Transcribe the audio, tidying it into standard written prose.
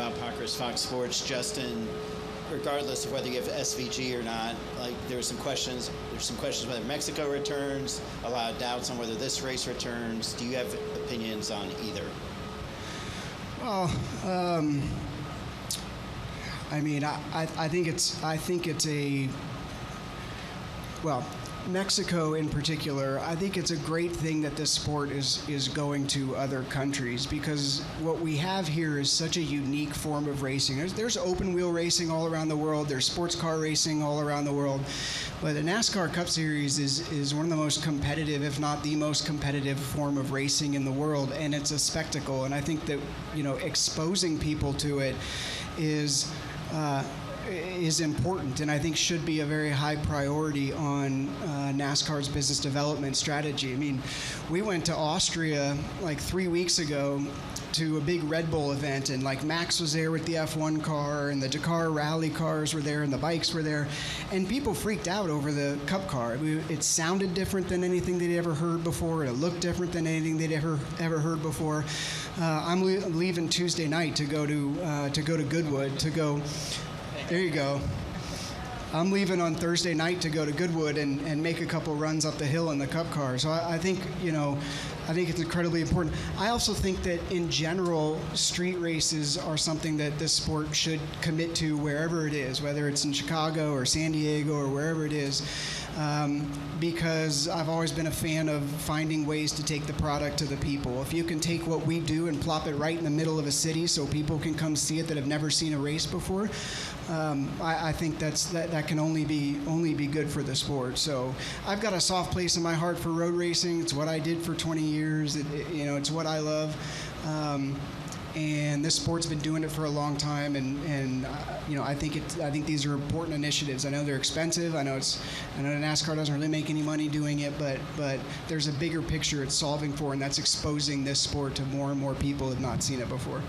Bob Parker's Fox Sports. Justin, regardless of whether you have SVG or not, like there's some questions whether Mexico returns, a lot of doubts on whether this race returns. Do you have opinions on either? Well, I mean, I think it's a, well, Mexico in particular, I think it's a great thing that this sport is going to other countries, because what we have here is such a unique form of racing. There's open wheel racing all around the world. There's sports car racing all around the world. But the NASCAR Cup Series is one of the most competitive, if not the most competitive form of racing in the world, and it's a spectacle. And I think that, exposing people to it is important, and I think should be a very high priority on NASCAR's business development strategy. I mean, we went to Austria like 3 weeks ago to a big Red Bull event, and like Max was there with the F1 car, and the Dakar rally cars were there, and the bikes were there, and people freaked out over the Cup car. It sounded different than anything they'd ever heard before. It looked different than anything they'd ever heard before. I'm leaving Tuesday night to go to Goodwood to go. There you go. I'm leaving on Thursday night to go to Goodwood and make a couple runs up the hill in the Cup car. So I think, I think it's incredibly important. I also think that in general, street races are something that this sport should commit to wherever it is, whether it's in Chicago or San Diego or wherever it is, because I've always been a fan of finding ways to take the product to the people. If you can take what we do and plop it right in the middle of a city so people can come see it that have never seen a race before, I think that can only be good for the sport. So I've got a soft place in my heart for road racing. It's what I did for 20 years. It's what I love. And this sport's been doing it for a long time, and I think these are important initiatives. I know they're expensive. I know NASCAR doesn't really make any money doing it, but there's a bigger picture it's solving for, and that's exposing this sport to more and more people who have not seen it before.